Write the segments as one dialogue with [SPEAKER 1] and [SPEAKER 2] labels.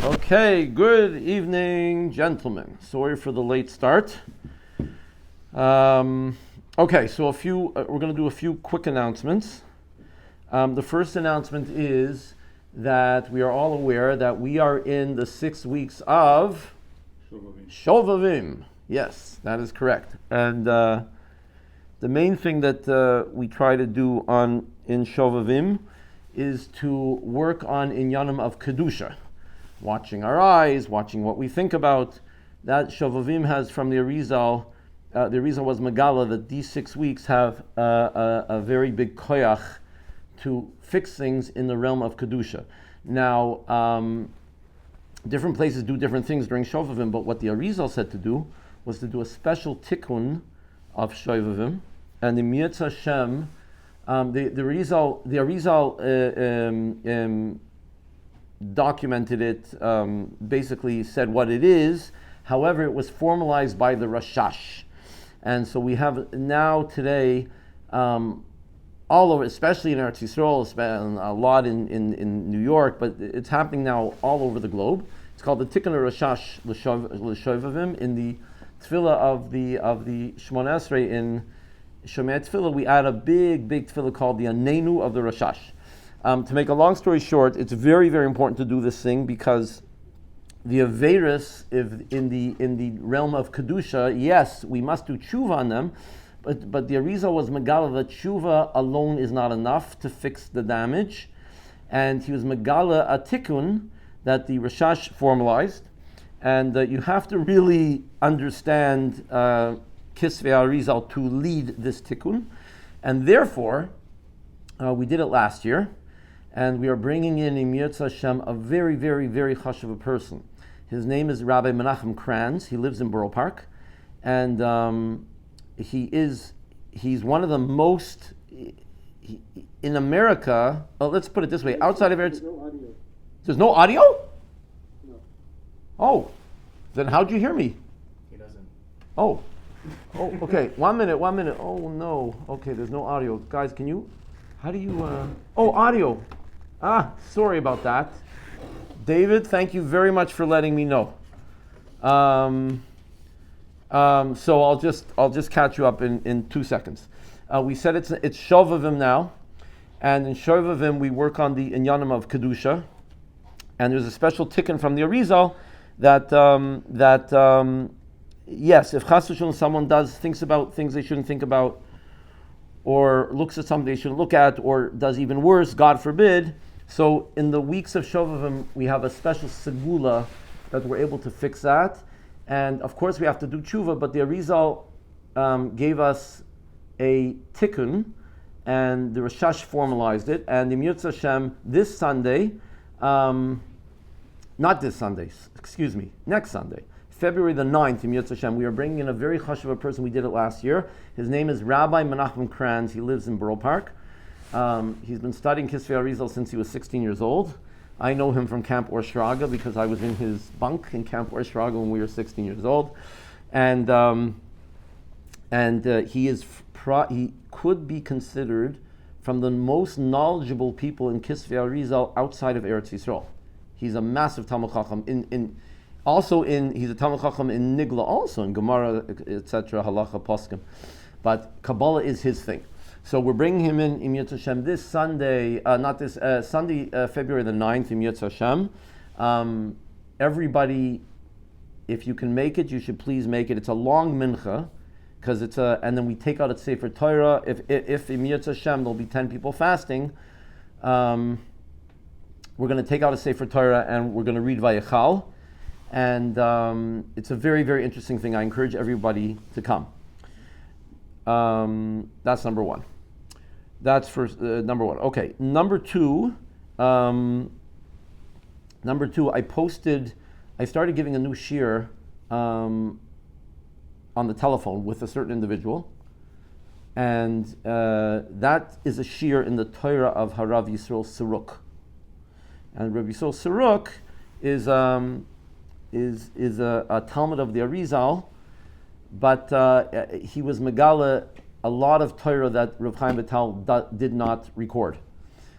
[SPEAKER 1] Okay, good evening, gentlemen. Sorry for the late start. Okay, so we're going to do a few quick announcements. The first announcement is that we are all aware that we are in the 6 weeks of Shovavim. Yes, that is correct. And the main thing that we try to do in Shovavim is to work on inyanim of Kedusha. Watching our eyes, watching what we think about. That Shovavim has from the Arizal. The Arizal was Megala that these 6 weeks have a very big koyach to fix things in the realm of Kedusha. Now, different places do different things during Shovavim, but what the Arizal said to do was to do a special tikkun of Shovavim, and the Mirz Hashem, the Arizal documented it, basically said what it is. However, it was formalized by the Rashash. And so we have now today, all over, especially in Eretz Yisrael, a lot in New York, but it's happening now all over the globe. It's called the Tikkun Rashash L'Shovavim. In the Tefillah of the Shmona Esrei in Shomei Tefillah, we add a big tefillah called the Anenu of the Rashash. To make a long story short, it's very, very important to do this thing because the Averis, in the realm of Kedusha, yes, we must do tshuva on them, but the Arizal was Megala that tshuva alone is not enough to fix the damage, and he was Megala a tikkun that the Rashash formalized, and you have to really understand Kisvei Arizal to lead this tikkun, and therefore, we did it last year, and we are bringing in Mirz Hashem, a very, very, very chashuv person. His name is Rabbi Menachem Kranz. He lives in Borough Park, and he's one of the most in America. Let's put it this way: outside of Eretz, there's no audio.
[SPEAKER 2] No.
[SPEAKER 1] Oh, then how'd you hear me?
[SPEAKER 2] He doesn't.
[SPEAKER 1] Oh, okay. 1 minute. Oh no. Okay, there's no audio, guys. Can you? How do you? Oh, audio. Sorry about that. David, thank you very much for letting me know. So I'll just catch you up in 2 seconds. We said it's Shovavim now, and in Shovavim we work on the inyanim of Kedusha, and there's a special tikkun from the Arizal that yes, if chas v'shalom someone thinks about things they shouldn't think about, or looks at something they shouldn't look at, or does even worse, God forbid. So in the weeks of Shovavim, we have a special segula that we're able to fix that. And of course we have to do tshuva, but the Arizal gave us a tikkun, and the Rashash formalized it, and the Mirz Hashem this Sunday, not this Sunday, excuse me, next Sunday, February the 9th, in Mirz Hashem, we are bringing in a very chashuv person. We did it last year. His name is Rabbi Menachem Kranz. He lives in Borough Park. He's been studying Kisvei Arizal since he was 16 years old. I know him from Camp Or Shraga because I was in his bunk in Camp Or Shraga when we were 16 years old. And he could be considered from the most knowledgeable people in Kisvei Arizal outside of Eretz Yisrael. He's a massive Talmud Chacham. He's a Talmud Chacham in Nigla, also in Gemara, etc., Halacha, Poskim. But Kabbalah is his thing. So we're bringing him in Mirz Hashem this Sunday, Sunday, February the 9th, in Mirz Hashem. Everybody, if you can make it, you should please make it. It's a long mincha, because and then we take out a Sefer Torah. If in Mirz Hashem there'll be 10 people fasting, we're going to take out a Sefer Torah and we're going to read Vayechal. And it's a very, very interesting thing. I encourage everybody to come. That's number one. That's first. Number one. Okay. Number two. I started giving a new shiur on the telephone with a certain individual, and that is a shiur in the Torah of Harav Yisrael Saruk. And Rav Yisrael Saruk is a Talmud of the Arizal, but he was Megala a lot of Torah that Rav Chaim Vital did not record.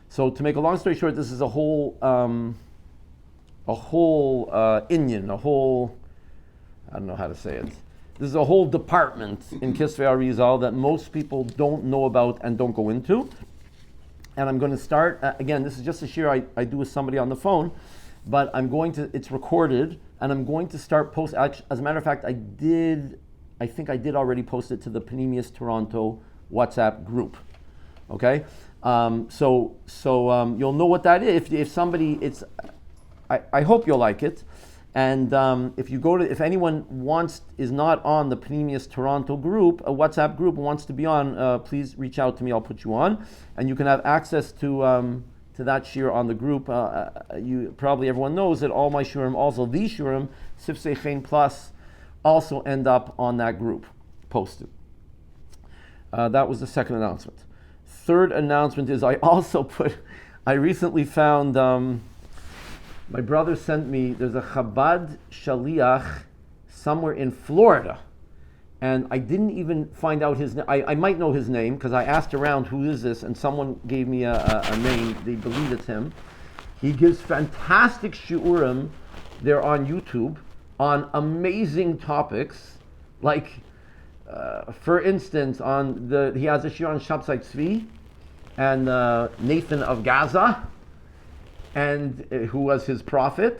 [SPEAKER 1] So to make a long story short, this is a whole inyan, I don't know how to say it. This is a whole department in Kisvei Arizal that most people don't know about and don't go into. And I'm going to start, again, this is just a shir I do with somebody on the phone, but it's recorded, and I'm going to start post. As a matter of fact, I think I did already post it to the Panemius Toronto WhatsApp group. Okay? So you'll know what that is. If somebody, I hope you'll like it. And if anyone is not on the Panemius Toronto group, a WhatsApp group, wants to be on, please reach out to me. I'll put you on, and you can have access to that shir on the group. Everyone knows that all my shurim, also these shurim, Sifsei Chein Plus, also end up on that group posted. That was the second announcement. Third announcement is I recently found. My brother sent me, there's a Chabad Shaliach somewhere in Florida. And I didn't even find out his name. I might know his name because I asked around who is this, and someone gave me a name. They believe it's him. He gives fantastic shiurim there on YouTube on amazing topics. Like, for instance, he has a shiur on Shabsai Tzvi and Nathan of Gaza, and who was his prophet.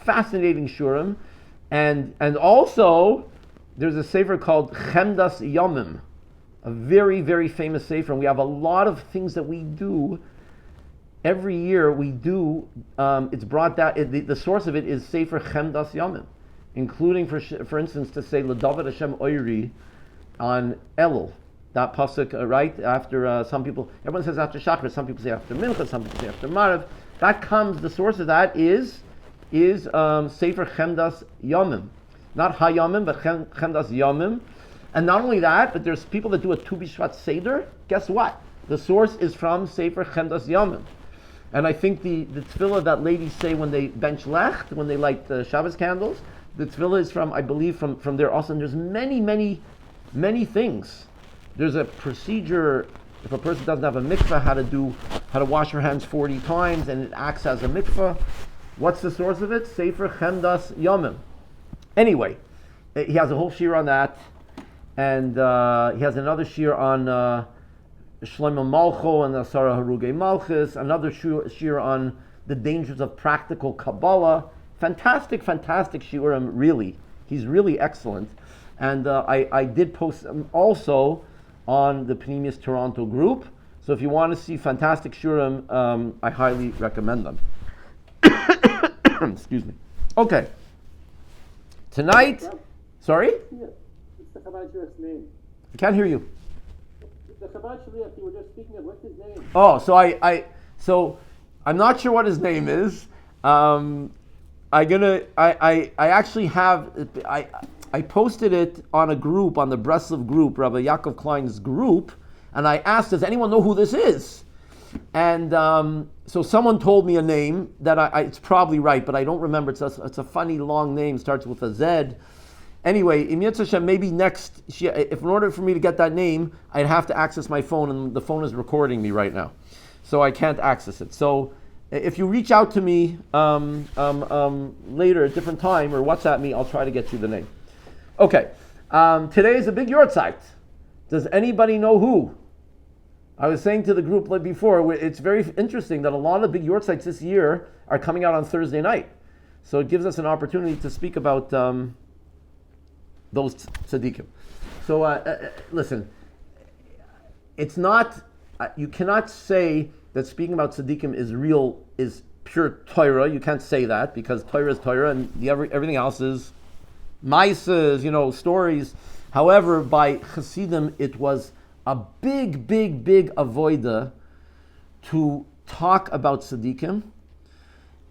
[SPEAKER 1] Fascinating shurim. And also, there's a sefer called Chemdas Yomim, a very, very famous sefer. And we have a lot of things that we do. Every year we do, it's brought down, the source of it is Sefer Chemdas Yomim, including, for instance, to say L'David Hashem Oiri on Elul. That pasuk, right, after everyone says after Shachar, some people say after Mincha, some people say after Marav. The source of that is Sefer Chemdas Yomim. Not Hayomim, but Chemdas Yomim. And not only that, but there's people that do a Tu B'Shvat Seder. Guess what? The source is from Sefer Chemdas Yomim. And I think the tefillah that ladies say when they bench lecht, when they light the Shabbos candles, the tefillah is from, I believe, from there also. And there's many, many, many things. There's a procedure. If a person doesn't have a mikvah, how to wash her hands 40 times, and it acts as a mikvah. What's the source of it? Sefer Chemdas Yomim. Anyway, he has a whole shir on that, and he has another shir on Shlomo Malcho and Asara Harugei Malchus, another shir on the dangers of practical Kabbalah. Fantastic shiurim, really. He's really excellent. And I did post also on the Panemius Toronto group. So if you want to see fantastic shurim, I highly recommend them. Excuse me. Okay. Tonight, sorry?
[SPEAKER 2] Yeah. It's the Chabad Shaliach's name.
[SPEAKER 1] I can't hear you.
[SPEAKER 2] The Chabad Shaliach you were just speaking of, what's his name?
[SPEAKER 1] Oh, so I'm not sure what his name is. I posted it on a group, on the Breslov group, Rabbi Yaakov Klein's group, and I asked, does anyone know who this is? And so someone told me a name that it's probably right, but I don't remember. It's a funny long name, starts with a Z. Anyway, in Yetzer Hashem, maybe next, if in order for me to get that name, I'd have to access my phone, and the phone is recording me right now. So I can't access it. So if you reach out to me later, at a different time, or WhatsApp me, I'll try to get you the name. Okay, today is a big Yortzeit. Does anybody know who? I was saying to the group like before, it's very interesting that a lot of big Yortzeits this year are coming out on Thursday night. So it gives us an opportunity to speak about those tzaddikim. So listen, it's not, you cannot say that speaking about tzaddikim is pure Torah. You can't say that because Torah is Torah and everything else is Maises, stories. However, by Hasidim, it was a big avoida to talk about tzaddikim,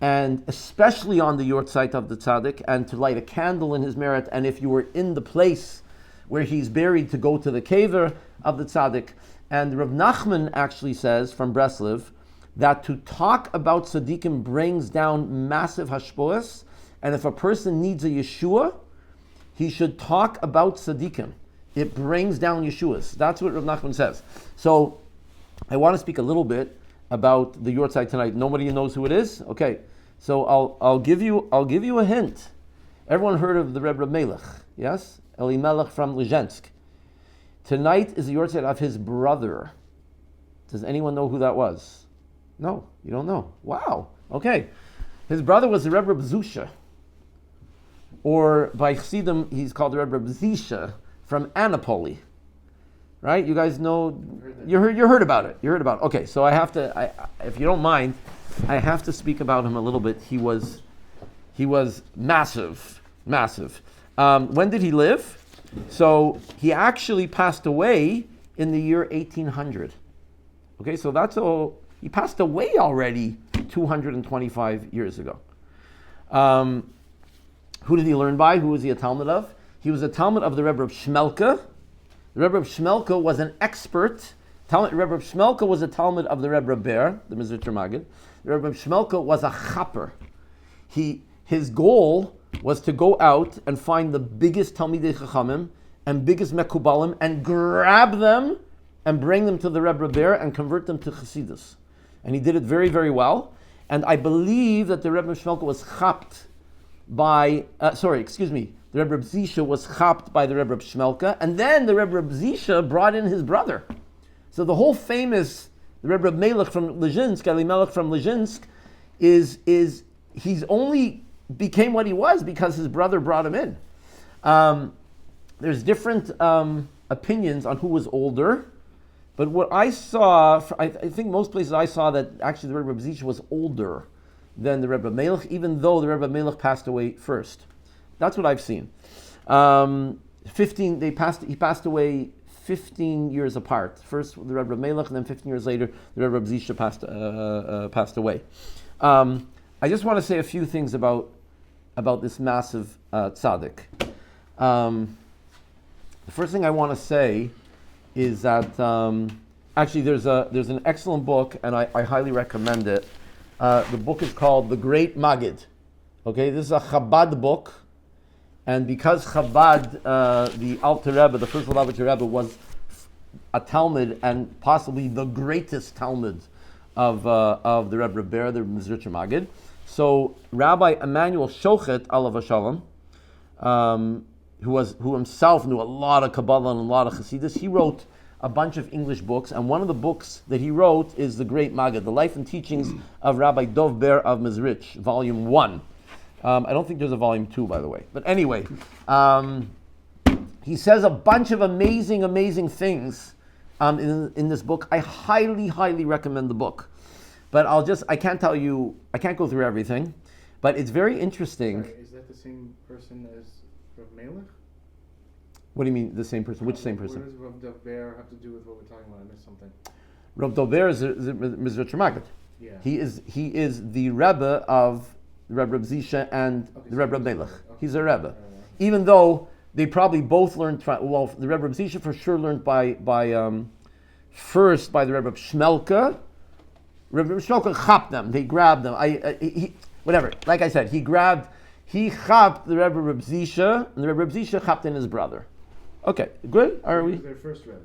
[SPEAKER 1] and especially on the Yortzeit of the tzaddik, and to light a candle in his merit, and if you were in the place where he's buried, to go to the kever of the tzaddik. And Rav Nachman actually says, from Breslov, that to talk about tzaddikim brings down massive hashpoas, and if a person needs a Yeshua, he should talk about tzaddikim. It brings down Yeshuas. That's what Rav Nachman says. So I want to speak a little bit about the Yortzeit tonight. Nobody knows who it is? Okay. So I'll give you a hint. Everyone heard of the Rebbe Melech, yes? Elimelech from Lezhensk. Tonight is the yortzeit of his brother. Does anyone know who that was? No, you don't know. Wow. Okay. His brother was the Rebbe Zusha. Or by Chassidim, he's called the Rebbe Zisha from Annapolis. Right? You guys know, you heard about it. You heard about it. Okay, so I have to, if you don't mind, I have to speak about him a little bit. He was massive. When did he live? So he actually passed away in the year 1800. Okay, so that's all. He passed away already 225 years ago. Who did he learn by? Who was he a Talmud of? He was a Talmud of the Rebbe of Shmelke. The Rebbe of Shmelke was an expert. The Rebbe of Shmelke was a Talmud of the Rebbe Ber, the Mizritcher Magid. The Rebbe of Shmelke was a chaper. His goal was to go out and find the biggest Talmidei Chachamim and biggest Mekubalim and grab them and bring them to the Rebbe Ber and convert them to Chassidus. And he did it very, very well. And I believe that the Rebbe of Shmelke was chapped by, the Rebbe of Zisha was chapped by the Rebbe of Shmelke, and then the Rebbe of Zisha brought in his brother. So the whole famous, the Rebbe of Melech from Lezhensk, Elimelech from Lezhensk, he's only became what he was because his brother brought him in. There's different opinions on who was older, but what I saw, I think most places I saw that actually the Rebbe of Zisha was older than the Rebbe Melech, even though the Rebbe Melech passed away first. That's what I've seen. He passed away 15 years apart. First the Rebbe Melech, and then 15 years later the Rebbe Zisha passed away. I just want to say a few things about this massive tzaddik. The first thing I want to say is that actually there's an excellent book, and I highly recommend it. The book is called The Great Magid. Okay, this is a Chabad book, and because Chabad, the Alter Rebbe, the first Lubavitcher Rebbe, was a Talmud and possibly the greatest Talmud of the Rebbe Ber, the Mizritcher Magid. So Rabbi Emanuel Shochet, alav hashalom, who himself knew a lot of Kabbalah and a lot of Chassidus, he wrote a bunch of English books, and one of the books that he wrote is The Great Magid, The Life and Teachings of Rabbi Dov Ber of Mezrich, Volume 1. I don't think there's a Volume 2, by the way. But anyway, he says a bunch of amazing things in this book. I highly recommend the book. But I can't go through everything, but it's very interesting.
[SPEAKER 3] Sorry, is that the same person as Rav Melech?
[SPEAKER 1] What do you mean, the same person? Which same person?
[SPEAKER 3] What does Rav Dover have to do with what we're talking about? I missed something.
[SPEAKER 1] Rav Dover is the Mizritcher Magid.
[SPEAKER 3] Yeah.
[SPEAKER 1] He is the Rebbe of the Rebbe Zisha and the Rebbe Melech. Okay. He's a Rebbe. Even though they probably both learned, the Rebbe Zisha for sure learned first by the Rebbe Shmelke. Rebbe Shmelke chapped them. They grabbed them. Whatever. Like I said, he chapped the Rebbe Zisha, and the Rebbe Zisha chapped in his brother. Okay, good? Are we?
[SPEAKER 3] He was their first Rebbe.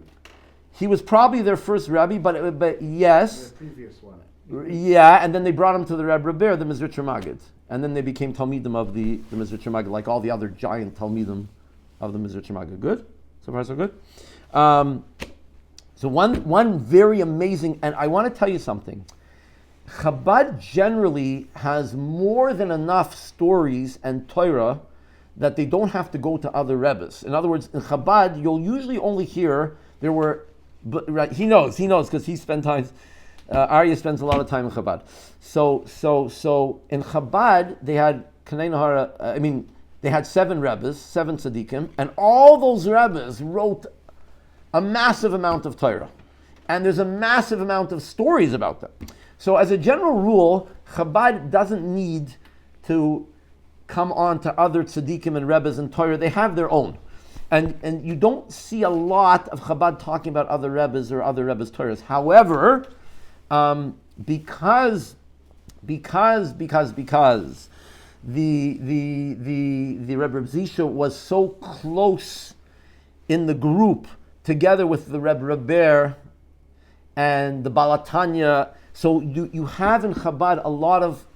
[SPEAKER 1] He was probably their first Rebbe, but yes.
[SPEAKER 3] The previous one.
[SPEAKER 1] Yeah, and then they brought him to the Rebbe Ber, the Mizritcher Magid. And then they became Talmidim of the Mizritcher Magid, like all the other giant Talmidim of the Mizritcher Magid. Good? So far so good? So one very amazing, and I want to tell you something. Chabad generally has more than enough stories and Torah that they don't have to go to other Rebbes. In other words, in Chabad, you'll usually only hear there were, right, he knows because he spent time, Arya spends a lot of time in Chabad. So in Chabad, they had they had 7 Rebbes, 7 Tzaddikim, and all those Rebbes wrote a massive amount of Torah. And there's a massive amount of stories about them. So as a general rule, Chabad doesn't need to come on to other tzaddikim and rebbes and Torah. They have their own. And you don't see a lot of Chabad talking about other rebbes or other rebbes' Torahs. However, because the Rebbe Zisha was so close in the group together with the Rebbe Ber and the Balatanya, so you have in Chabad a lot of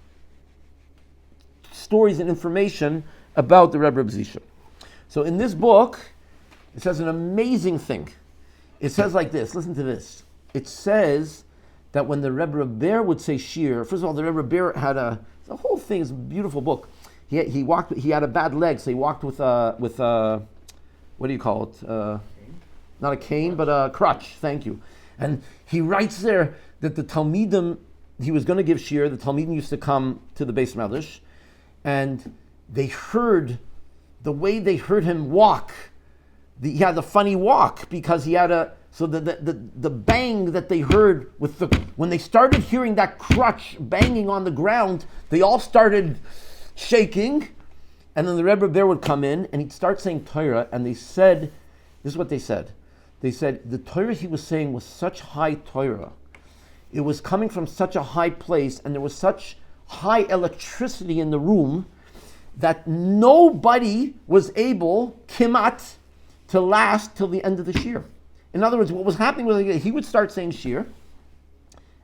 [SPEAKER 1] stories and information about the Rebbe Zisha. So in this book, it says an amazing thing. It says like this, listen to this. It says that when the Rebbe Bear would say shir, first of all, the Rebbe Bear had the whole thing is a beautiful book. He had a bad leg, so he walked with what do you call it? Not a cane, but a crutch, thank you. And he writes there that the Talmidim, he was going to give shir, the Talmidim used to come to the Beis Medrash, and they heard, the way they heard him walk, he had a funny walk, because he had the bang that they heard when they started hearing that crutch banging on the ground, they all started shaking, and then the Rebbe Bear would come in, and he'd start saying Torah, and they said, this is what they said. They said the Torah he was saying was such high Torah. It was coming from such a high place, and there was such high electricity in the room that nobody was able, kimat, to last till the end of the shir. In other words, what was happening was he would start saying shir,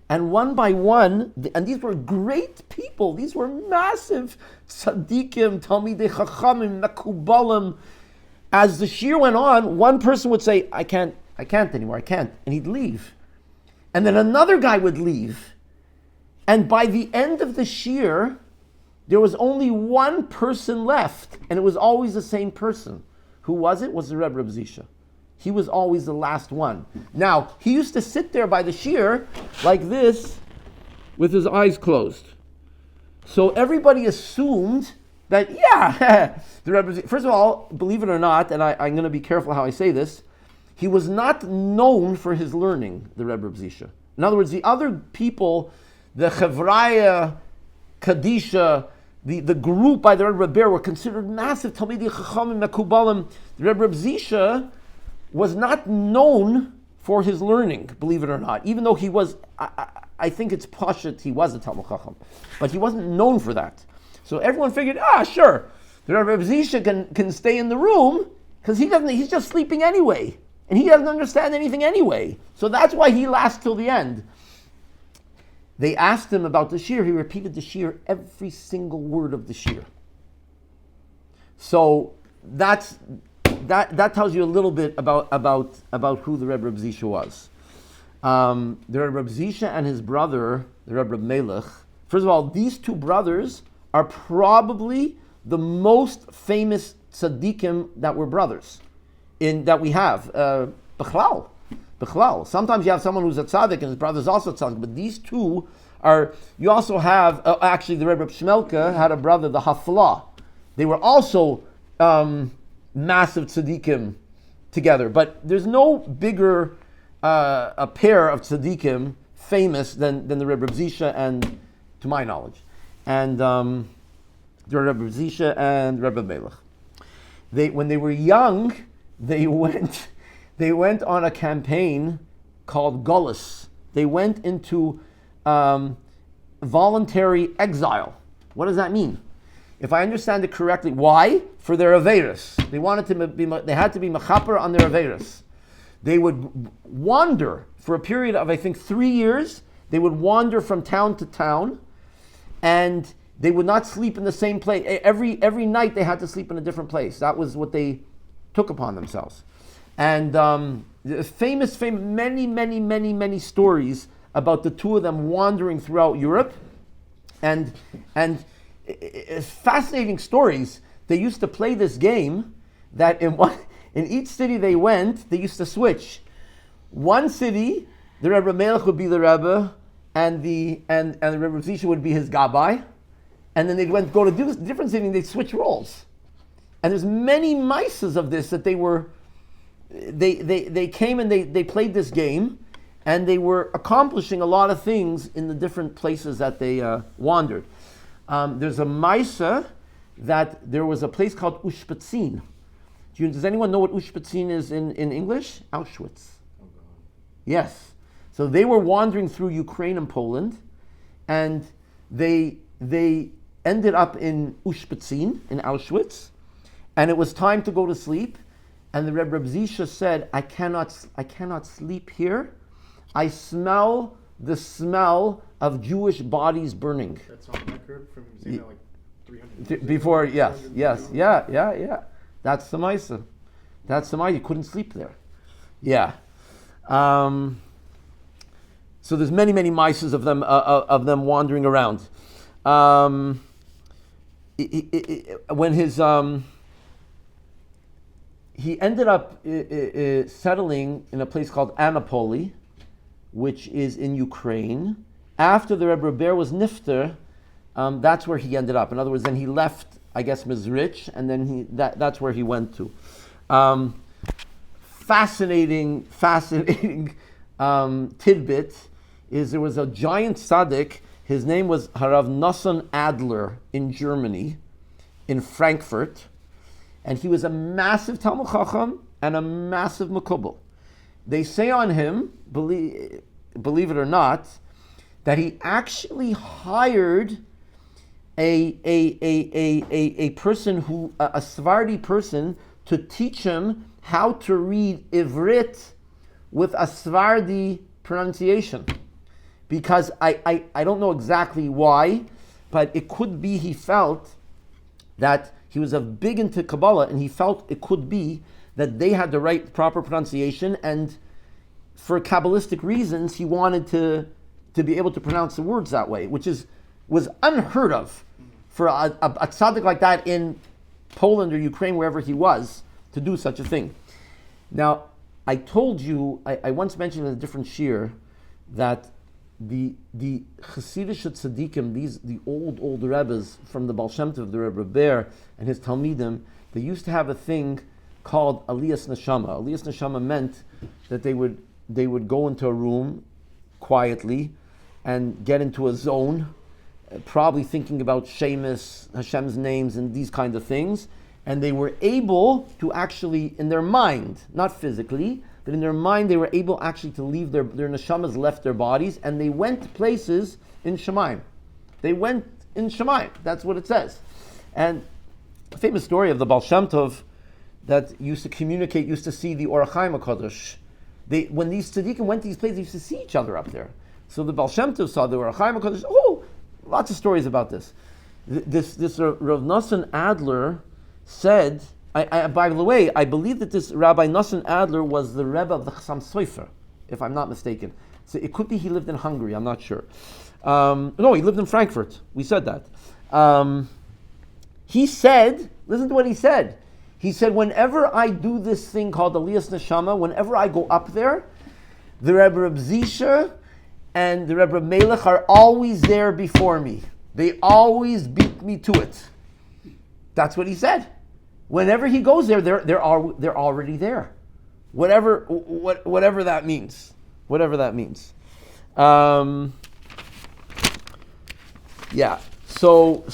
[SPEAKER 1] and one by one, and these were great people, these were massive tzaddikim, talmidei chachamim, mekubalim. As the shir went on, one person would say, I can't anymore, I can't. And he'd leave. And then another guy would leave. And by the end of the shir, there was only one person left. And it was always the same person. Who was it? It was the Rebbe Zisha. He was always the last one. Now, he used to sit there by the shir like this with his eyes closed. So everybody assumed that, the Rebbe, first of all, believe it or not, and I'm going to be careful how I say this, he was not known for his learning, the Rebbe Zisha. In other words, the other people, the Chevraya, Kadisha, the group by the Rebbe Bear were considered massive Talmidei Chachamim, Mekubalim. The Rebbe Zisha was not known for his learning, believe it or not, even though he was, I think it's Pashat, he was a Talmid Chacham, but he wasn't known for that. So everyone figured, sure, the Rebbe Zisha can stay in the room because he's just sleeping anyway. And he doesn't understand anything anyway. So that's why he lasts till the end. They asked him about the shir. He repeated the shir, every single word of the shir. So that tells you a little bit about who the Rebbe Zisha was. The Rebbe Zisha and his brother, the Rebbe Melech, first of all, these two brothers are probably the most famous tzaddikim that were brothers that we have. Bechlal. Sometimes you have someone who's a tzaddik and his brother's also a tzaddik, but these two are, you also have, actually the Rebbe Shmelka had a brother, the Haflah. They were also massive tzaddikim together, but there's no bigger a pair of tzaddikim famous than the Rebbe Zisha and, to my knowledge, and the Rebbe Zisha and Rebbe Melech. When they were young, they went on a campaign called Gullus. They went into voluntary exile. What does that mean? If I understand it correctly, why? For their aveirus. They had to be mechaper on their aveirus. They would wander for a period of, I think, 3 years. They would wander from town to town, and they would not sleep in the same place. Every night they had to sleep in a different place. That was what they took upon themselves. And famous, many stories about the two of them wandering throughout Europe, and fascinating stories. They used to play this game that in each city they went, they used to switch. One city, the Rebbe Melech would be the Rebbe, and the Rebbe Zisha would be his Gabbai, and then they'd go to different cities and they'd switch roles. And there's many mices of this that they came and they played this game, and they were accomplishing a lot of things in the different places that they wandered. There's a Maisa that there was a place called Ushpitzin. Does anyone know what Ushpitzin is in English? Auschwitz. Oh, God. Yes. So they were wandering through Ukraine and Poland, and they ended up in Ushpitzin, in Auschwitz, and it was time to go to sleep. And the Rebbe Zisha said, I cannot sleep here. I smell the smell of Jewish bodies burning.
[SPEAKER 3] That's on record from him saying that like 300
[SPEAKER 1] Before,
[SPEAKER 3] years
[SPEAKER 1] yes,
[SPEAKER 3] ago, 200
[SPEAKER 1] yes,
[SPEAKER 3] years
[SPEAKER 1] yeah. That's the Maisa. That's the Maisa. You couldn't sleep there. Yeah. So there's many Maisas of them wandering around. When he ended up settling in a place called Annapolis, which is in Ukraine. After the Rebbe Ber was nifter, that's where he ended up. In other words, then he left, I guess, Mizrich, and then that's where he went to. Fascinating tidbit is there was a giant tzaddik. His name was Harav Nosson Adler in Germany, in Frankfurt, and he was a massive Talmud Chacham and a massive Mekubal. They say on him, believe it or not, that he actually hired a person a Sephardi person to teach him how to read Ivrit with a Sephardi pronunciation. Because I don't know exactly why, but it could be he felt that he was big into Kabbalah, and he felt it could be that they had the right proper pronunciation, and for Kabbalistic reasons, he wanted to be able to pronounce the words that way, which was unheard of for a tzaddik like that in Poland or Ukraine, wherever he was, to do such a thing. Now, I told you, I once mentioned in a different shir that the Chassidish tzaddikim, the old Rebbes from the Baal Shem Tov, the Rebbe Ber and his Talmidim, they used to have a thing called Aliyas Neshama. Aliyas Neshama meant that they would go into a room quietly and get into a zone, probably thinking about Shemus, Hashem's names and these kinds of things, and they were able to actually, in their mind, not physically, but in their mind, they were able actually to leave their neshamas left their bodies, and they went places in Shemaim. They went in Shemaim. That's what it says. And a famous story of the Baal Shem Tov that used to see the Or HaChaim HaKadosh. When these tzaddikim went to these places, they used to see each other up there. So the Baal Shem Tov saw the Or HaChaim HaKadosh. Oh, lots of stories about this. This Rav Nosson Adler said, by the way, I believe that this Rabbi Nosson Adler was the Rebbe of the Chassam Sofer, if I'm not mistaken. So it could be he lived in Hungary, I'm not sure. No, he lived in Frankfurt. We said that. He said, listen to what he said. He said, whenever I do this thing called Aliyas Neshama, whenever I go up there, the Rebbe Reb Zisha and the Rebbe Melech are always there before me. They always beat me to it. That's what he said. Whenever he goes there, they're already there. Whatever that means. Whatever that means. Yeah. So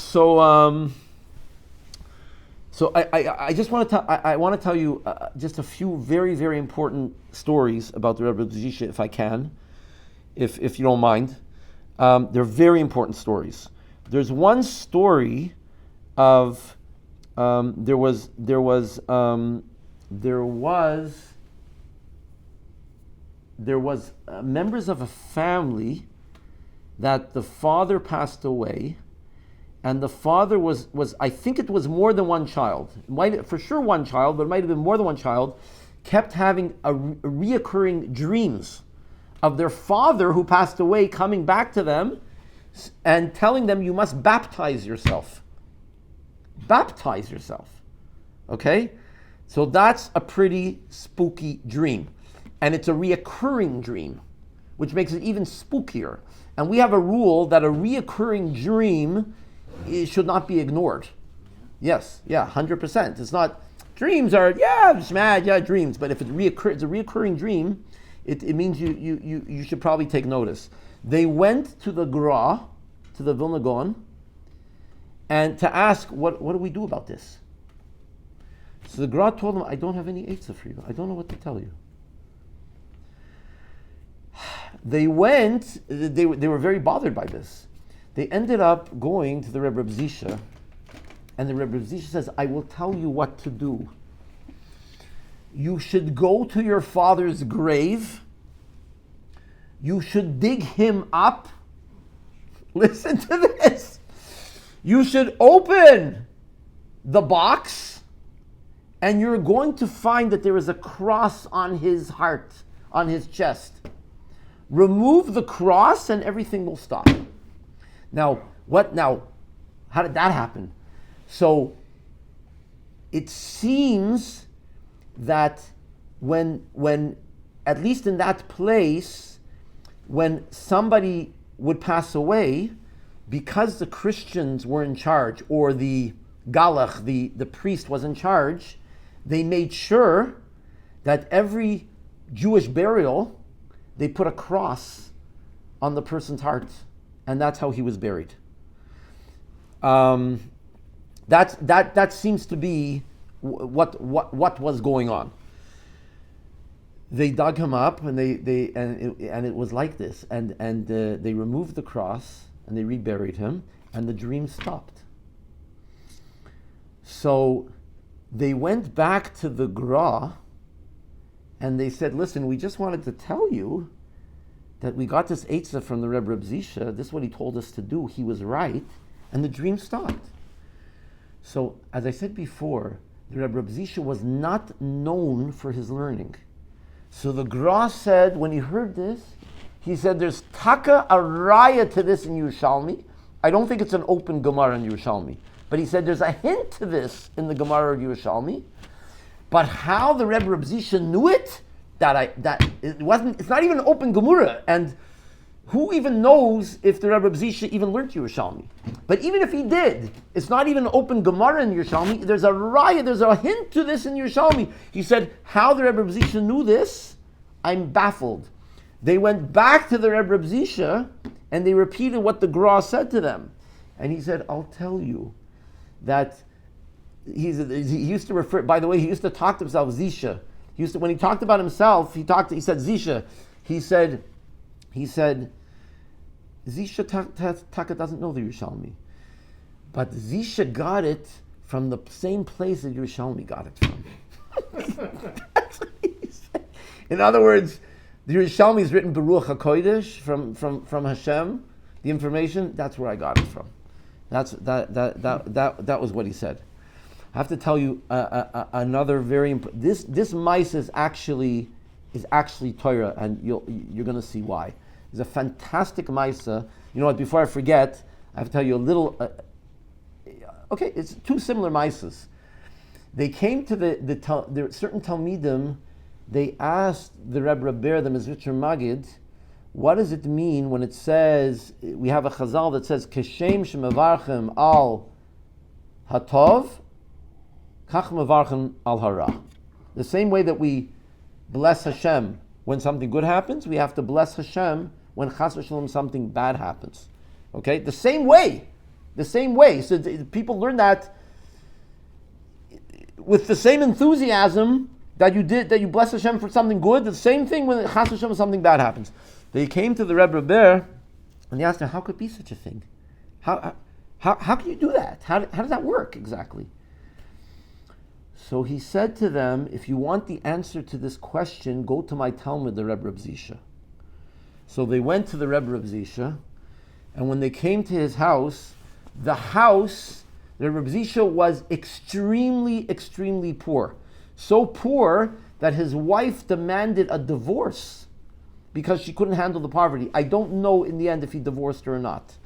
[SPEAKER 1] I just want to tell you just a few very, very important stories about the Rebbe Zisha, if I can, if you don't mind. They're very important stories. There's one story of there was members of a family that the father passed away, and the father was I think it was more than one child. For sure one child, but it might have been more than one child, kept having reoccurring dreams of their father who passed away coming back to them and telling them, you must baptize yourself. Baptize yourself. Okay? So that's a pretty spooky dream. And it's a reoccurring dream, which makes it even spookier. And we have a rule that a reoccurring dream should not be ignored. Yes, 100%. It's not, dreams are, it's mad, dreams. But if it's a reoccurring dream, it means you should probably take notice. They went to the Gra, to the Vilna Gaon, and to ask, what do we do about this? So the Gra told them, I don't have any eitzah for you. I don't know what to tell you. They went, they were very bothered by this. They ended up going to the Rebbe Zisha, and the Rebbe Zisha says, I will tell you what to do. You should go to your father's grave. You should dig him up. Listen to this. You should open the box, and you're going to find that there is a cross on his heart, on his chest. Remove the cross and everything will stop. Now, how did that happen? So, it seems that when at least in that place, when somebody would pass away, because the Christians were in charge, or the Galach, the priest was in charge, they made sure that every Jewish burial, they put a cross on the person's heart, and that's how he was buried. That seems to be what was going on. They dug him up, and it was like this, and they removed the cross and they reburied him, and the dream stopped. So they went back to the Gra, and they said, "Listen, we just wanted to tell you that we got this eitzah from the Reb Zisha. This is what he told us to do. He was right," and the dream stopped. So, as I said before, the Reb Zisha was not known for his learning. So the Gra said, when he heard this, he said, "There's taka a raya to this in Yerushalmi. I don't think it's an open Gemara in Yerushalmi, but he said there's a hint to this in the Gemara of Yerushalmi. But how the Reb Zisha knew it, it's not even an open Gemara, and who even knows if the Reb Zisha even learned Yerushalmi? But even if he did, it's not even an open Gemara in Yerushalmi. There's a raya, there's a hint to this in Yerushalmi." He said, how the Reb Zisha knew this, I'm baffled. They went back to the Reb Zisha and they repeated what the Gra said to them. And he said, "I'll tell you that he used to refer, by the way, he used to talk to himself, Zisha. When he talked about himself, he said Zisha. He said, Zisha Taka doesn't know the Yerushalmi. But Zisha got it from the same place that Yerushalmi got it from." That's what he said. In other words, the Yerushalmi is written Beruach HaKodesh from Hashem. The information, that's where I got it from. That was what he said. I have to tell you another very important. This mice is actually Torah, and you're going to see why. It's a fantastic Maisa. You know what? Before I forget, I have to tell you a little. Okay, it's two similar Maisas. They came to the certain Talmidim. They asked the Rebbe Ber, the Mezritcher Magid, what does it mean when it says, we have a Chazal that says, "Keshem shemevarchem al hatov, kach mevarchem al hara." The same way that we bless Hashem when something good happens, we have to bless Hashem when chas v'shalom something bad happens. Okay, the same way. So people learn that with the same enthusiasm that you bless Hashem for something good. The same thing when chas v'shalom something bad happens. They came to the Rebbe Ber and they asked him, "How could it be such a thing? How can you do that? How does that work exactly?" So he said to them, "If you want the answer to this question, go to my Talmud, the Rebbe Zisha." So they went to the Rebbe Zisha, and when they came to his house, the Rebbe Zisha was extremely, extremely poor. So poor that his wife demanded a divorce because she couldn't handle the poverty. I don't know in the end if he divorced her or not.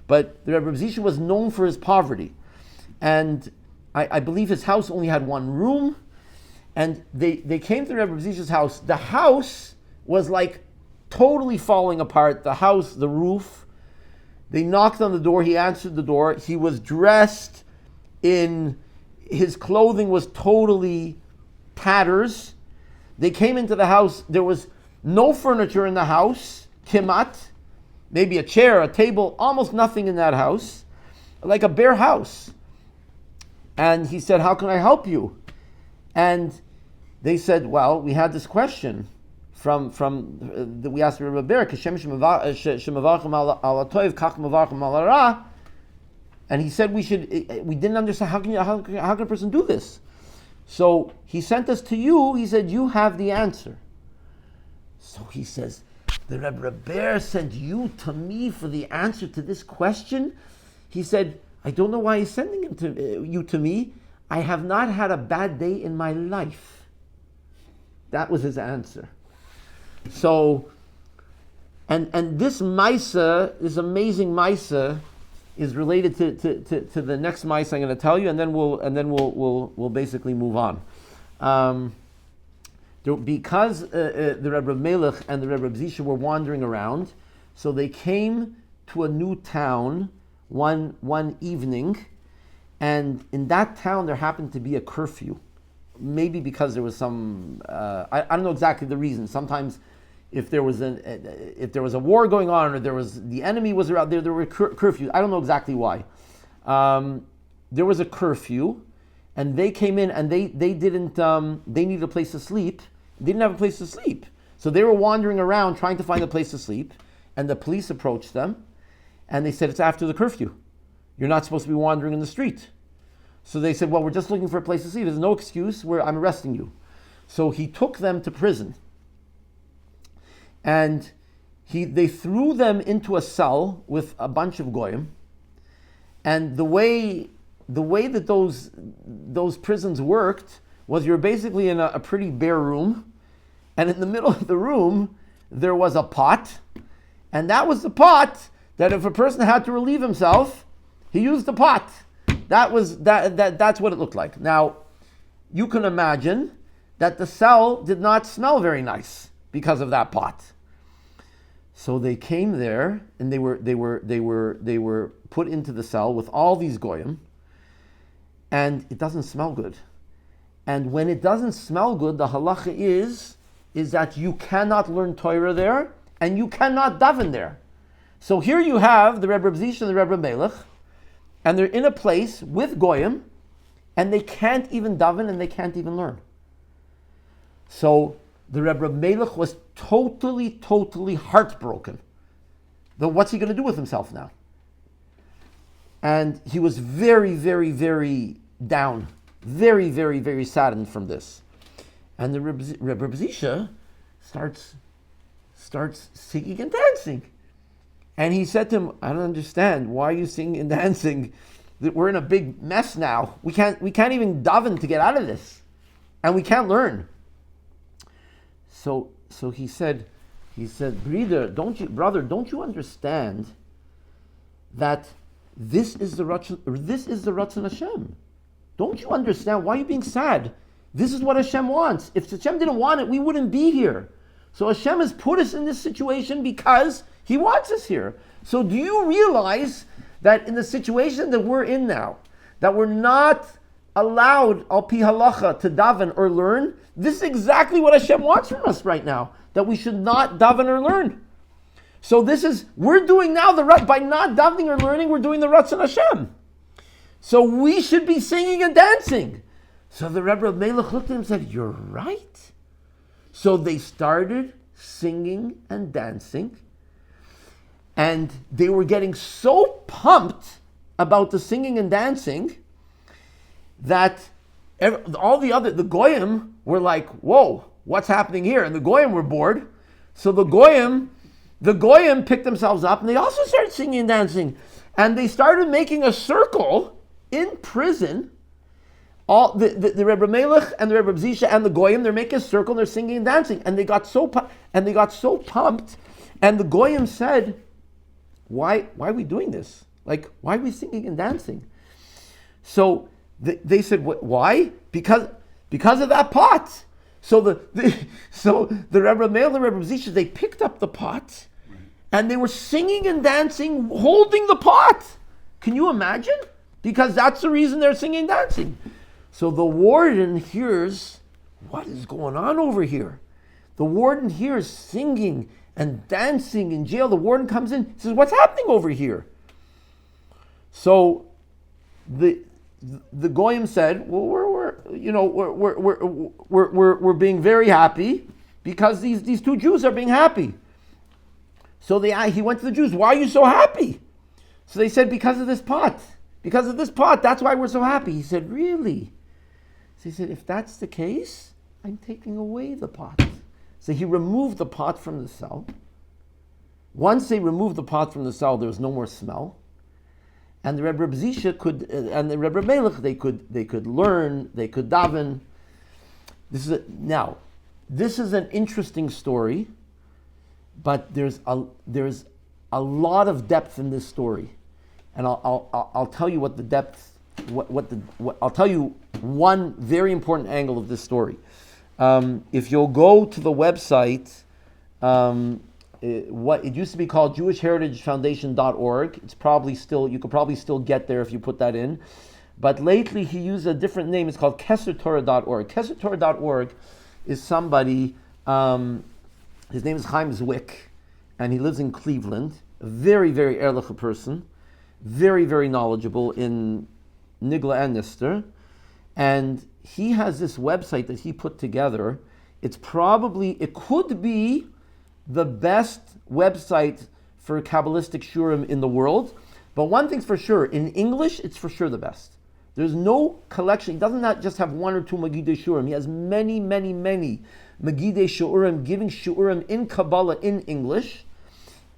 [SPEAKER 1] But the Rebbe Zisha was known for his poverty. And I believe his house only had one room. And they came to the Rebbe Zisha's house. The house was like totally falling apart. The house, the roof. They knocked on the door. He answered the door. He was dressed in, his clothing was totally tatters. They came into the house. There was no furniture in the house. Kimat. Maybe a chair, a table, almost nothing in that house. Like a bare house. And he said, "How can I help you?" And they said, "Well, we had this question that we asked Rebbe Ber, and he said we didn't understand how can a person do this? So he sent us to you. He said, you have the answer." So he says, the Rebbe Ber sent you to me for the answer to this question? He said, I don't know why he's sending you to me. I have not had a bad day in my life. That was his answer. So, and this Maisa, this amazing Maisa, is related to the next Maisa I'm going to tell you, and then we'll basically move on. Because the Rebbe Melech and the Rebbe Zisha were wandering around, so they came to a new town one evening, and in that town there happened to be a curfew. Maybe because there was some, I don't know exactly the reason. Sometimes if there was a war going on, or the enemy was around, there were curfews. I don't know exactly why. There was a curfew, and they came in, and they needed a place to sleep. They didn't have a place to sleep. So they were wandering around trying to find a place to sleep, and the police approached them, and they said, it's after the curfew. You're not supposed to be wandering in the street. So they said, well, we're just looking for a place to sleep. There's no excuse. I'm arresting you. So he took them to prison. And they threw them into a cell with a bunch of goyim. And the way that those prisons worked was you're basically in a pretty bare room. And in the middle of the room, there was a pot. And that was the pot that if a person had to relieve himself, he used the pot. That's what it looked like. Now, you can imagine that the cell did not smell very nice because of that pot. So they came there, and they were put into the cell with all these goyim, and it doesn't smell good. And when it doesn't smell good, the halacha is that you cannot learn Torah there, and you cannot daven there. So here you have the Rebbe Zisha and the Rebbe Melech, and they're in a place with goyim, and they can't even daven, and they can't even learn. So the Rebbe Melech was totally heartbroken. What's he going to do with himself now? And he was very, very, very down, very, very, very saddened from this. And the Rebbe Zisha starts singing and dancing. And he said to him, I don't understand. Why are you singing and dancing? We're in a big mess now. We can't even daven to get out of this. And we can't learn. So he said, brother, don't you understand that this is the Ratzon Hashem? Don't you understand? Why are you being sad? This is what Hashem wants. If Hashem didn't want it, we wouldn't be here. So Hashem has put us in this situation because He wants us here. So do you realize that in the situation that we're in now, that we're not allowed al pi halacha to daven or learn? This is exactly what Hashem wants from us right now, that we should not daven or learn. So we're doing now by not davening or learning, we're doing the Ratzon Hashem. So we should be singing and dancing. So the Rebbe Melech looked at him and said, you're right. So they started singing and dancing, and they were getting so pumped about the singing and dancing that the goyim were like, whoa, what's happening here? And the goyim were bored. So the goyim picked themselves up, and they also started singing and dancing. And they started making a circle in prison. All the Rebbe Melech and the Rebbe Zisha and the goyim, they're making a circle, and they're singing and dancing. And they got so pumped. And the goyim said, why are we doing this? Like, why are we singing and dancing? So they said, why? Because of that pot. So the Rebbe Melech, the Rebbe Zisha, they picked up the pot, and they were singing and dancing, holding the pot. Can you imagine? Because that's the reason they're singing and dancing. So the warden hears, what is going on over here? The warden hears singing and dancing in jail. The warden comes in, says, what's happening over here? So the goyim said, well, we're being very happy because these two Jews are being happy. So he went to the Jews, why are you so happy? So they said, because of this pot. Because of this pot, that's why we're so happy. He said, really? So he said, if that's the case, I'm taking away the pot. So he removed the pot from the cell. Once they removed the pot from the cell, there was no more smell. and the Rebbe Zisha could, and the Rebbe Melech, they could learn, they could daven. This is an interesting story, but there's a lot of depth in this story, and I'll tell you what the depth. I'll tell you one very important angle of this story. If you'll go to the website, what it used to be called JewishHeritageFoundation.org. It's probably still, you could probably still get there if you put that in. But lately he used a different name. It's called KesserTorah.org. KesserTorah.org is somebody, his name is Chaim Zwick, and he lives in Cleveland. A very, very ehrliche person. Very, very knowledgeable in Nigla and Nister. And he has this website that he put together. It could be the best website for Kabbalistic Shurim in the world. But one thing's for sure, in English, it's for sure the best. There's no collection. He doesn't not just have one or two Magidei Shurim. He has many, many, many Magidei Shurim, giving Shurim in Kabbalah in English,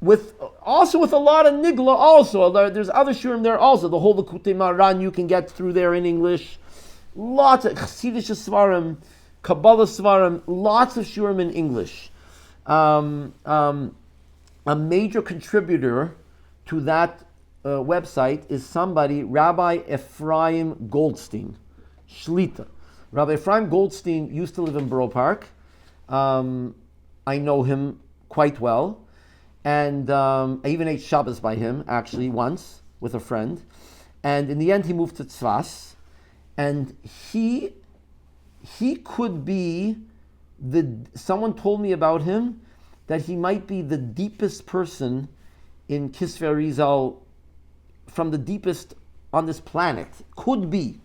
[SPEAKER 1] with a lot of Nigla also. There's other Shurim there also. The whole Likutei Maran you can get through there in English. Lots of Chassidish Svarim, Kabbalah Svarim, lots of Shurim in English. A major contributor to that website is somebody, Rabbi Ephraim Goldstein, Shlita. Rabbi Ephraim Goldstein used to live in Borough Park. I know him quite well. And I even ate Shabbos by him, actually, once, with a friend. And in the end, he moved to Tzfas. And he could be someone told me about him that he might be the deepest person in Kisvei Arizal, from the deepest on this planet. Could be.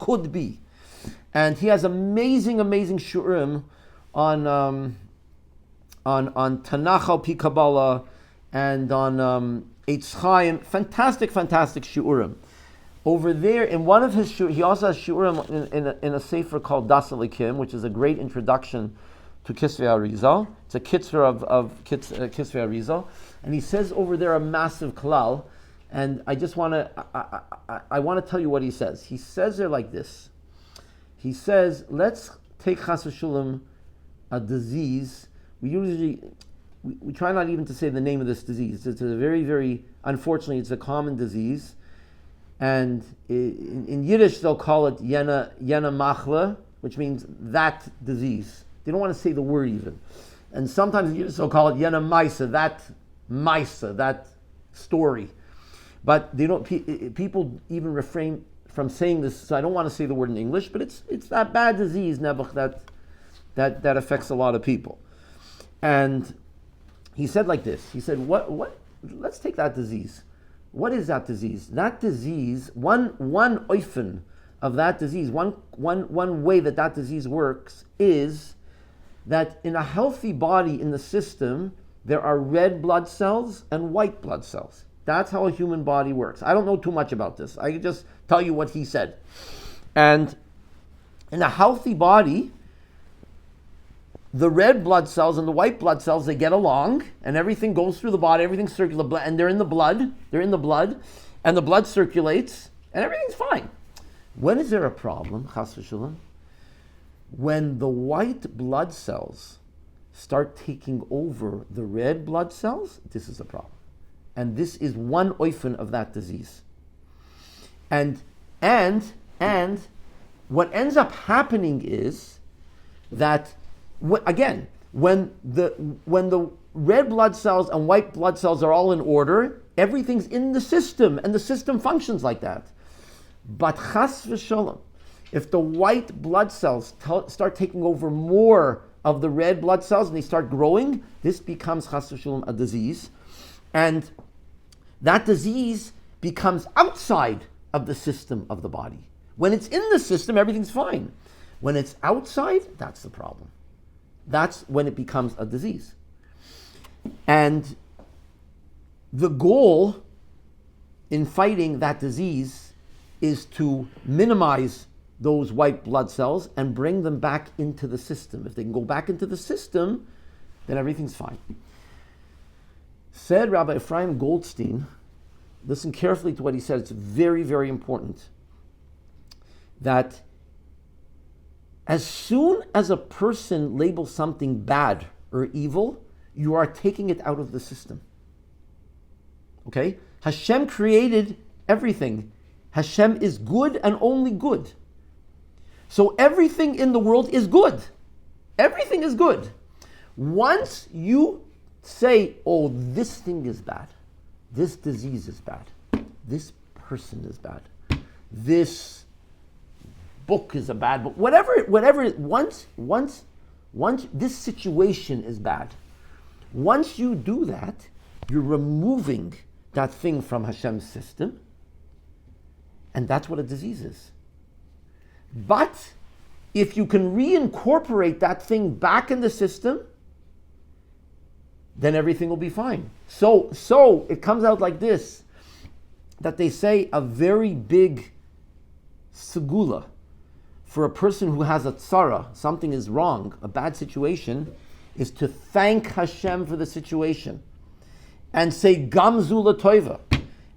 [SPEAKER 1] And he has amazing shurim on Tanakh al Pi Kabbalah and on Eitz Chaim. Fantastic shurim. Over there, in one of his shurim, he also has shurim in a sefer called Das Elikim, which is a great introduction to Kisvei Arizal. It's a kitzur of Kisvei Arizal. And he says over there a massive klal. And I just want to tell you what he says. He says there like this. He says, let's take chas v'shulam, a disease. We try not even to say the name of this disease. It's a very, very, unfortunately, it's a common disease. And in Yiddish, they'll call it yena machla, which means that disease. They don't want to say the word even. And sometimes in Yiddish, they'll call it yena maisa, that story. But they don't. People even refrain from saying this, so I don't want to say the word in English, but it's that bad disease, Nebuch, that affects a lot of people. And he said like this. He said, "What? Let's take that disease. What is that disease? That disease, one oifen of that disease, one way that disease works is that in a healthy body in the system, there are red blood cells and white blood cells. That's how a human body works. I don't know too much about this. I can just tell you what he said. And in a healthy body, the red blood cells and the white blood cells, they get along, and everything goes through the body, everything circulates, and they're in the blood, and the blood circulates, and everything's fine. When is there a problem, chas v'shulam? When the white blood cells start taking over the red blood cells, this is a problem. And this is one oifen of that disease. And what ends up happening is that, again, when the red blood cells and white blood cells are all in order, everything's in the system, and the system functions like that. But chas v'sholem, if the white blood cells start taking over more of the red blood cells and they start growing, this becomes chas v'sholem a disease. And that disease becomes outside of the system of the body. When it's in the system, everything's fine. When it's outside, that's the problem. That's when it becomes a disease. And the goal in fighting that disease is to minimize those white blood cells and bring them back into the system. If they can go back into the system, then everything's fine. Said Rabbi Ephraim Goldstein listen carefully to what he said. It's very, very important. That as soon as a person labels something bad or evil, you are taking it out of the system. Okay? Hashem created everything. Hashem is good and only good. So everything in the world is good. Everything is good. Once you say, oh, this thing is bad, this disease is bad, this person is bad, this book is a bad book, whatever, once this situation is bad, once you do that, you're removing that thing from Hashem's system, and that's what a disease is. But if you can reincorporate that thing back in the system, then everything will be fine. So it comes out like this, that they say a very big segula for a person who has a tzara, something is wrong, a bad situation, is to thank Hashem for the situation and say Gam Zula Toiva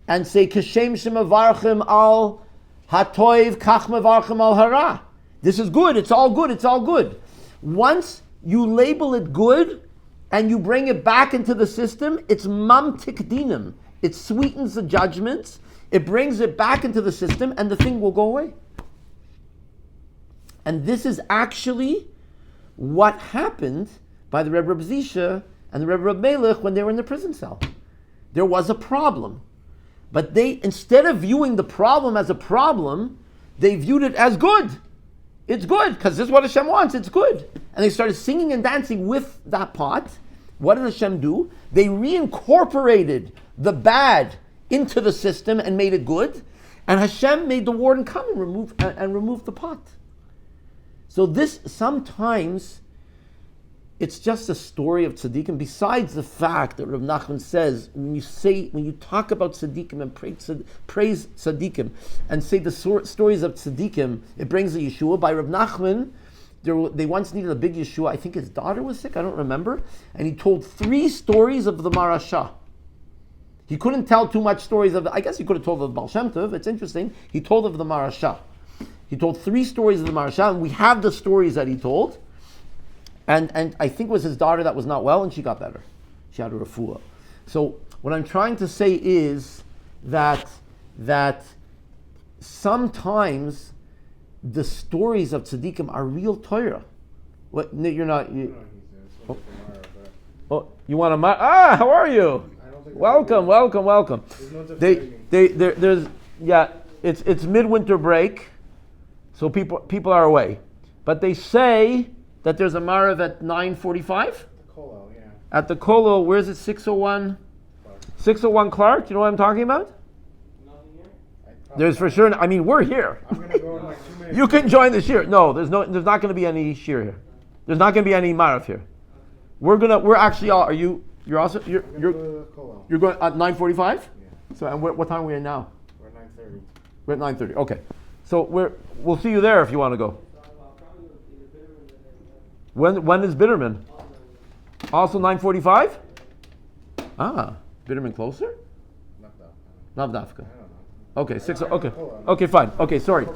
[SPEAKER 1] and say Kashem Shemavarchim al Hatoiv Kach Mevarchim al Hara. This is good, it's all good, it's all good. Once you label it good and you bring it back into the system, it's mamtik dinim. It sweetens the judgments, it brings it back into the system, and the thing will go away. And this is actually what happened by the Rebbe Zisha and the Rebbe Melech when they were in the prison cell. There was a problem. But they, instead of viewing the problem as a problem, they viewed it as good. It's good, because this is what Hashem wants, it's good. And they started singing and dancing with that pot. What did Hashem do? They reincorporated the bad into the system and made it good. And Hashem made the warden come and remove the pot. So this, sometimes, it's just a story of tzaddikim. Besides the fact that Rav Nachman says, when you talk about tzaddikim and praise tzaddikim and say the stories of tzaddikim, it brings a Yeshua. By Rav Nachman, they once needed a big Yeshua. I think his daughter was sick, I don't remember. And he told 3 stories of the Marasha. He couldn't tell too much stories of, I guess he could have told of Baal Shem Tov. It's interesting. He told of the Marasha. He told 3 stories of the Marasha, and we have the stories that he told. And I think it was his daughter that was not well, and she got better. She had a refuah. So what I'm trying to say is that sometimes the stories of tzaddikim are real Torah. What? No, you're not. You want to? How are you? Welcome. There's it's midwinter break, so people are away, but they say that there's a Marav at 9:45? At the Kolo, where's it? 601? 601 Clark? You know what I'm talking about? There's for sure, we're here.
[SPEAKER 3] I'm going to go in like 2 minutes.
[SPEAKER 1] You can join the shir. No, there's not going to be any shir here. There's not going to be any Marav here. We're actually all, you're also, you're going at 9:45?
[SPEAKER 3] Yeah.
[SPEAKER 1] So, and what time are we in now?
[SPEAKER 3] We're at 9:30.
[SPEAKER 1] We're at 9:30, okay. So we'll see you there if you want to go. When is Bitterman? Also 9:45? Bitterman closer? Not Dafka. Okay, 6. Okay, fine. Okay, sorry.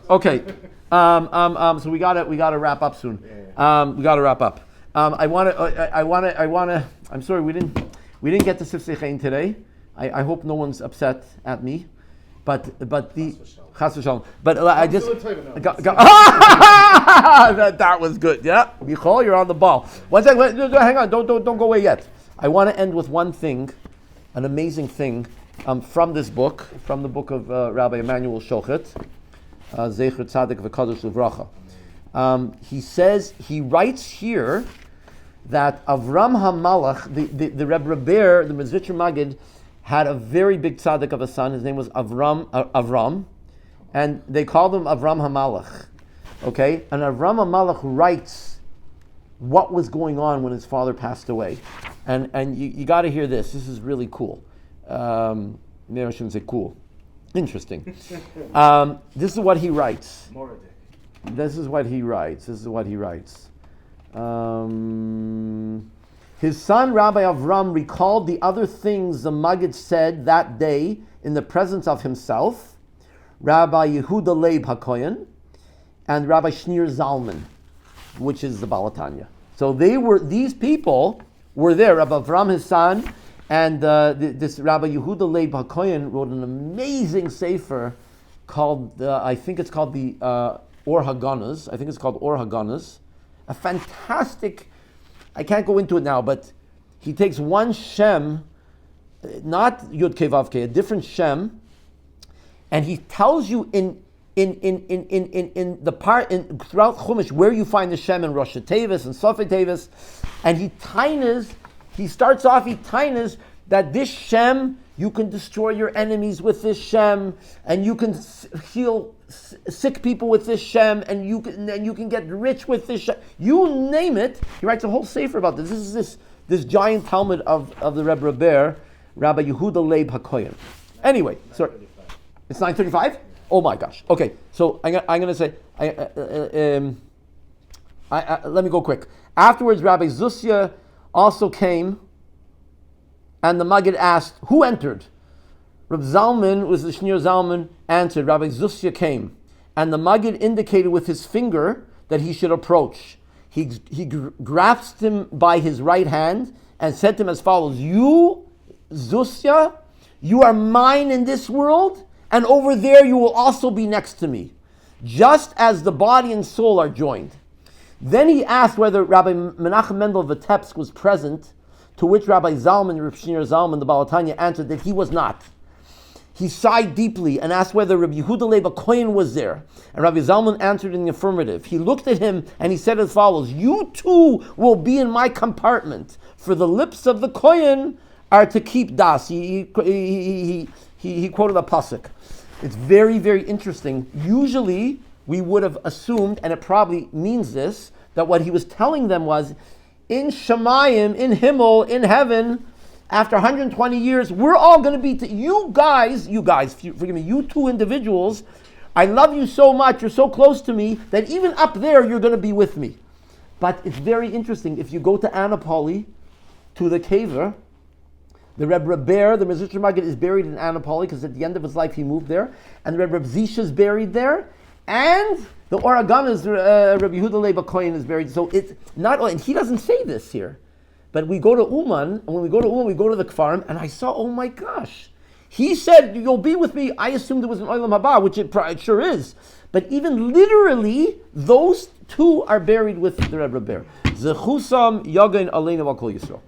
[SPEAKER 1] Okay, so we gotta wrap up soon. We gotta wrap up. I wanna. I'm sorry we didn't get to Sifsei Chein today. I hope no one's upset at me, but the Chas v'shalom. But I just that was good. Yeah, Michal, you're on the ball. One second, hang on. Don't go away yet. I want to end with one thing, an amazing thing. From this book, from the book of Rabbi Emanuel Shochet, Zecher Tzadik V'Kadosh Livracha. He writes here that Avram HaMalach, the Rebbe Ber, the Mezritcher Magid, had a very big tzaddik of a son. His name was Avram, and they called him Avram HaMalach. Okay, and Avram HaMalach writes what was going on when his father passed away, and you got to hear this. This is really cool. Maybe I shouldn't say cool. Interesting. This is what he writes. His son Rabbi Avram recalled the other things the Maggid said that day in the presence of himself, Rabbi Yehuda Leib HaKoyen, and Rabbi Shneur Zalman, which is the Balatanya. So these people were there. Rabbi Avram, his son, and this Rabbi Yehuda Leib HaKoyen wrote an amazing sefer called, I think it's called the Or Haganas. I think it's called Or Haganas. A fantastic, I can't go into it now, but he takes one Shem, not Yud Kei Vav Kei, a different Shem, and he tells you in the part throughout Chumash where you find the Shem in Rosh Tevis and Sofei Tevis, and he starts off that this Shem, you can destroy your enemies with this Shem, and you can heal sick people with this Shem, and you can get rich with this Shem. You name it. He writes a whole sefer about this. This is this giant Talmud of the Rebbe Ber, Rabbi Yehuda Leib HaKoyen. Anyway, sorry, it's 9:35. Oh my gosh. Okay, so I'm going to say. Let me go quick. Afterwards, Rabbi Zusya also came. And the Maggid asked, who entered? Rabbi Zalman, was the Shneur Zalman, answered, Rabbi Zusya came. And the Maggid indicated with his finger that he should approach. He grasped him by his right hand and said to him as follows, you, Zusya, you are mine in this world, and over there you will also be next to me, just as the body and soul are joined. Then he asked whether Rabbi Menachem Mendel Vitebsk was present, to which Rabbi Zalman, Rabbi Shneur Zalman, the Balatanya, answered that he was not. He sighed deeply and asked whether Rabbi Yehuda Leib HaKoyen was there. And Rabbi Zalman answered in the affirmative. He looked at him and he said as follows, you too will be in my compartment, for the lips of the Kohen are to keep das. He quoted a pasuk. It's very, very interesting. Usually we would have assumed, and it probably means this, that what he was telling them was, in Shemayim, in Himmel, in heaven, after 120 years, we're all going to be, you guys, forgive me, you two individuals, I love you so much, you're so close to me, that even up there, you're going to be with me. But it's very interesting, if you go to Anapoli, to the Kever, the Rebbe Ber, the Mezritcher Maggid, is buried in Anapoli, because at the end of his life, he moved there, and the Rebbe Zisha is buried there, and the Oregon's Rabbi Yehuda Leib HaKoyen is buried. So it's not, and he doesn't say this here, but we go to Uman, and when we go to Uman, we go to the Kfarim, and I saw, oh my gosh, he said, you'll be with me. I assumed it was an Olam Haba, which it sure is. But even literally, those two are buried with the Rebbe Ber. Zechusam Yagain Aleinu V'Kol Yisrael.